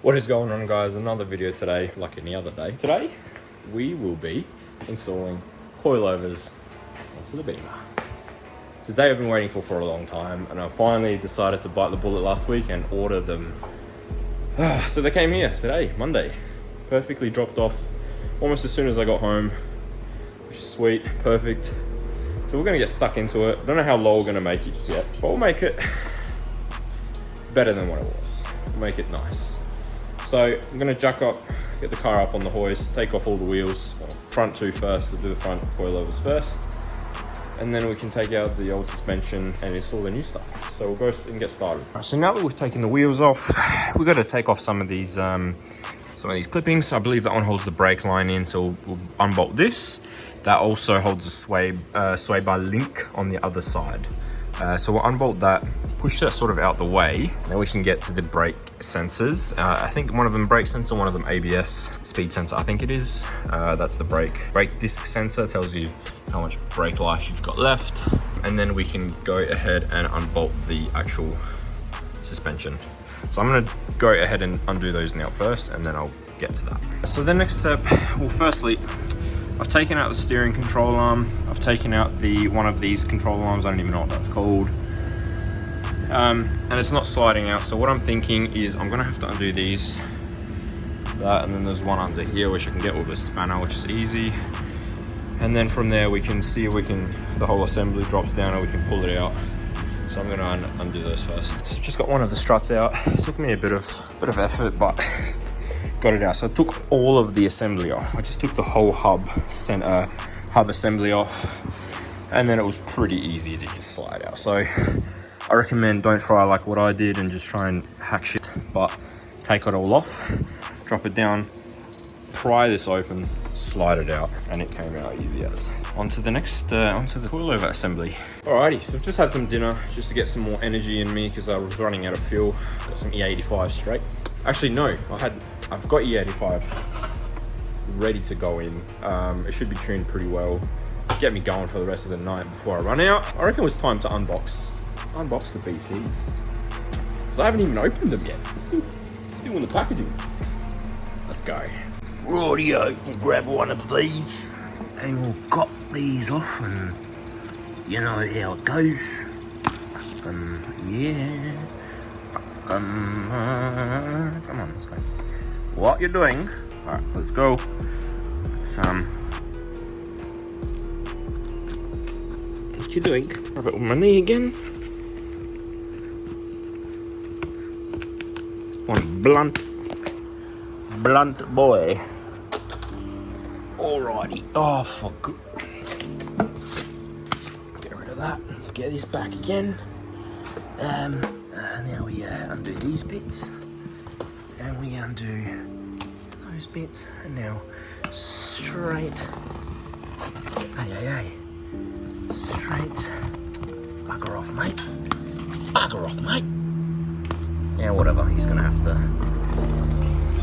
What is going on, guys? Another video today, like any other day. Today, we will be installing coilovers onto the Beamer. It's a day I've been waiting for a long time, and I finally decided to bite the bullet last week and order them. So they came here today, Monday. Perfectly dropped off almost as soon as I got home, which is sweet, perfect. So we're gonna get stuck into it. Don't know how low we're gonna make it just yet, but we'll make it better than what it was. We'll make it nice. So I'm gonna jack up, get the car up on the hoist, take off all the wheels, well, front two first, we'll do the front coilovers first, and then we can take out the old suspension and install the new stuff. So we'll go and get started. So now that we've taken the wheels off, we've got to take off some of these clippings. I believe that one holds the brake line in, so we'll unbolt this. That also holds a sway bar link on the other side. So we'll unbolt that, push that sort of out the way. Then we can get to the brake sensors. I think one of them brake sensor, one of them ABS speed sensor, I think it is. That's the brake disc sensor, tells you how much brake life you've got left. And then we can go ahead and unbolt the actual suspension. So I'm gonna go ahead and undo those now first, and then I'll get to that. So the next step, well, firstly, I've taken out the steering control arm. I've taken out one of these control arms. I don't even know what that's called. And it's not sliding out. So what I'm thinking is I'm gonna have to undo these, that, and then there's one under here which I can get with a spanner, which is easy. And then from there we can see if the whole assembly drops down and we can pull it out. So I'm gonna undo those first. So I've just got one of the struts out. It took me a bit of effort, but got it out. So I took all of the assembly off. I just took the whole hub assembly off, and then it was pretty easy to just slide out. So I recommend don't try like what I did and just try and hack shit, but take it all off, drop it down, pry this open, slide it out, and it came out easy as. Onto the coilover assembly. Alrighty, so I've just had some dinner just to get some more energy in me because I was running out of fuel. Got some E85 straight. Actually, no, I've got E85 ready to go in. It should be tuned pretty well. Get me going for the rest of the night before I run out. I reckon it was time to unbox the BCs. Because I haven't even opened them yet. It's still in the packaging. Let's go. Rightio, we'll grab one of these and we'll cut these off, and you know how it goes. Yeah. Come on, let's go. What you're doing? Alright, let's go. What you doing? Rub it with my knee again. One blunt boy. Alrighty. Oh, for good. Get rid of that. Get this back again. Now we undo these bits, and we undo those bits, and now straight. Hey. Straight. Bugger off, mate. Bugger off, mate. Yeah, whatever. He's gonna have to.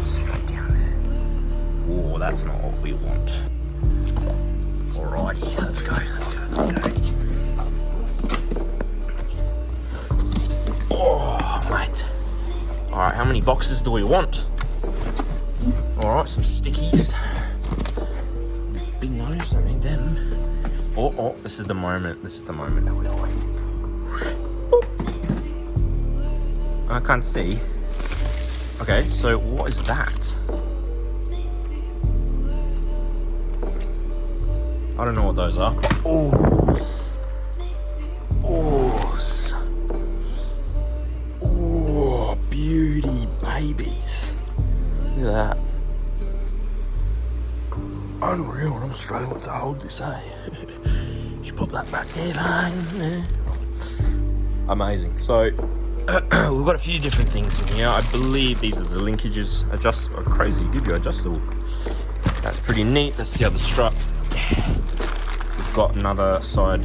Straight down there. Oh, that's not what we want. Alrighty, let's go. Oh, mate. Alright, how many boxes do we want? Alright, some stickies. Big nose, I need them. Oh, this is the moment that we're waiting for. I can't see. Okay, so what is that? I don't know what those are. Oh, beauty babies. Look at that. Unreal, and I'm struggling to hold this, eh? Just pop that back there, man. Amazing. So, we've got a few different things in here. I believe these are the linkages. Give you adjustable. That's pretty neat. That's the other strut. We've got another side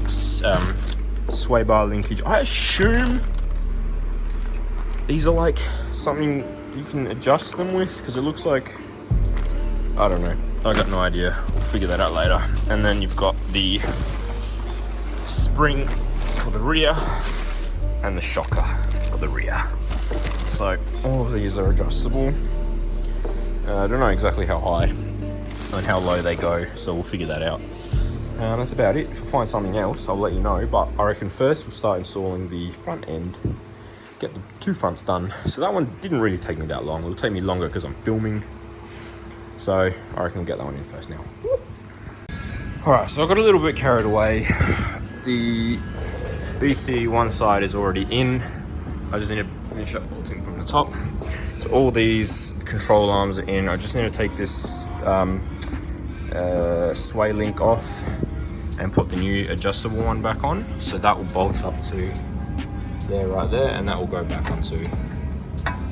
sway bar linkage. I assume these are like something you can adjust them with, because it looks like, I don't know. I got no idea. We'll figure that out later. And then you've got the spring for the rear and the shocker for the rear. So So all of these are adjustable. I don't know exactly how high and how low they go, so we'll figure that out. That's about it. If I find something else, I'll let you know, but I reckon first we'll start installing the front end, get the two fronts done. So that one didn't really take me that long. It'll take me longer because I'm filming. So I reckon we'll get that one in first now. Alright, so I got a little bit carried away. The BC one side is already in. I just need to finish up bolting from the top. So all these control arms are in. I just need to take this sway link off and put the new adjustable one back on. So that will bolt up to there, right there, and that will go back onto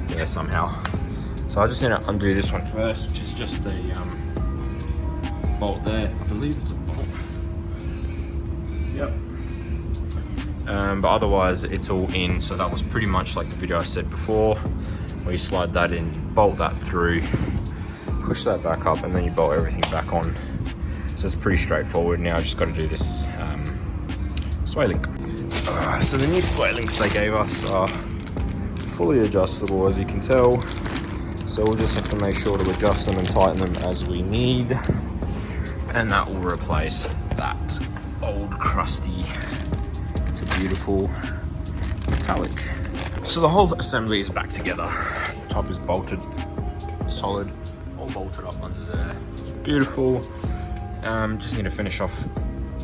there somehow. So I just need to undo this one first, which is just the bolt there. I believe it's a bolt. Yep. But otherwise it's all in. So that was pretty much like the video I said before, where you slide that in, bolt that through, push that back up, and then you bolt everything back on. So it's pretty straightforward. Now I just got to do this sway link. So the new sway links they gave us are fully adjustable, as you can tell. So we'll just have to make sure to adjust them and tighten them as we need. And that will replace that old crusty to beautiful metallic. So the whole assembly is back together. The top is bolted solid, all bolted up under there. It's beautiful. Just need to finish off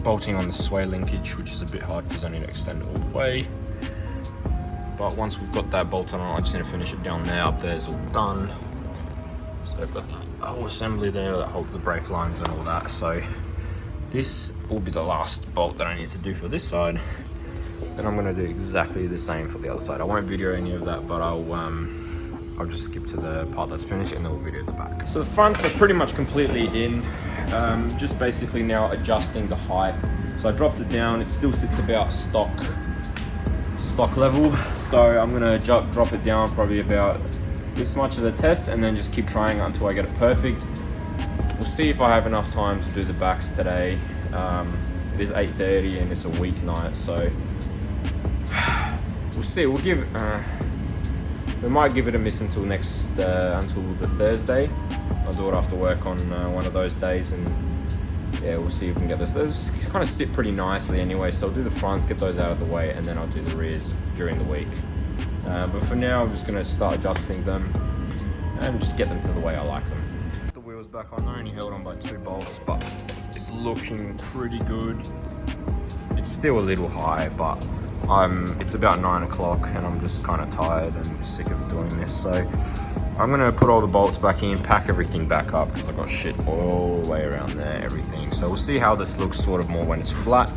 bolting on the sway linkage, which is a bit hard because I need to extend it all the way. But once we've got that bolted on, I just need to finish it down there. Up there is all done. So I've got the whole assembly there that holds the brake lines and all that. So this will be the last bolt that I need to do for this side. Then I'm going to do exactly the same for the other side. I won't video any of that, but I'll just skip to the part that's finished and then we'll video the back. So the fronts are pretty much completely in. Just basically now adjusting the height. So I dropped it down. It still sits about stock level. So I'm gonna drop it down probably about this much as a test, and then just keep trying until I get it perfect. We'll see if I have enough time to do the backs today. It is 8:30 and it's a weeknight, so we'll see. We'll give we might give it a miss until until the Thursday. I'll do it after work on one of those days, and yeah, we'll see if we can get this. Those kind of sit pretty nicely anyway, so I'll do the fronts, get those out of the way, and then I'll do the rears during the week. But for now, I'm just going to start adjusting them and just get them to the way I like them. The wheels back on, they're only held on by 2 bolts, but it's looking pretty good. It's still a little high, but it's about 9 o'clock and I'm just kind of tired and sick of doing this. So I'm going to put all the bolts back in, pack everything back up because I've got shit all the way around there, everything. So we'll see how this looks sort of more when it's flat.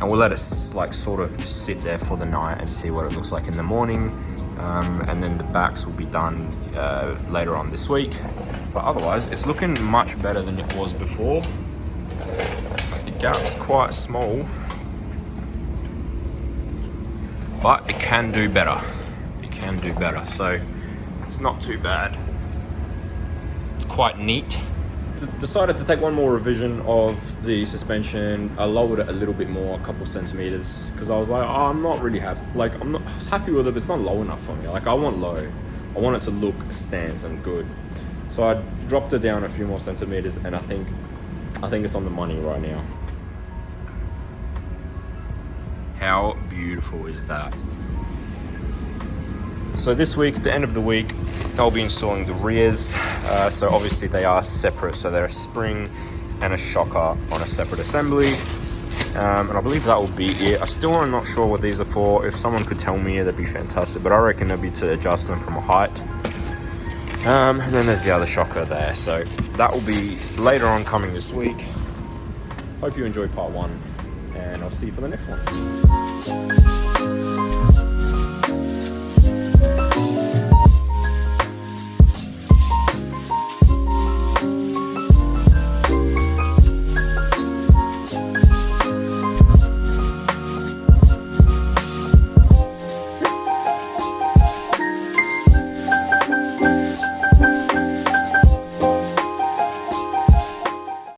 And we'll let it like sort of just sit there for the night and see what it looks like in the morning. And then the backs will be done later on this week. But otherwise, it's looking much better than it was before. Like the gap's quite small, but it can do better. It can do better, so it's not too bad. It's quite neat. Decided to take one more revision of the suspension. I lowered it a little bit more, a couple centimeters, because I was like, oh, I'm not really happy. Like, I was happy with it, but it's not low enough for me. Like, I want low. I want it to look stance and good. So I dropped it down a few more centimeters, and I think it's on the money right now. How beautiful is that? So this week, at the end of the week, I'll be installing the rears. So obviously they are separate. So they're a spring and a shocker on a separate assembly. And I believe that will be it. I still am not sure what these are for. If someone could tell me, that'd be fantastic. But I reckon they'll be to adjust them from a height. And then there's the other shocker there. So that will be later on coming this week. Hope you enjoyed part 1. And I'll see you for the next one.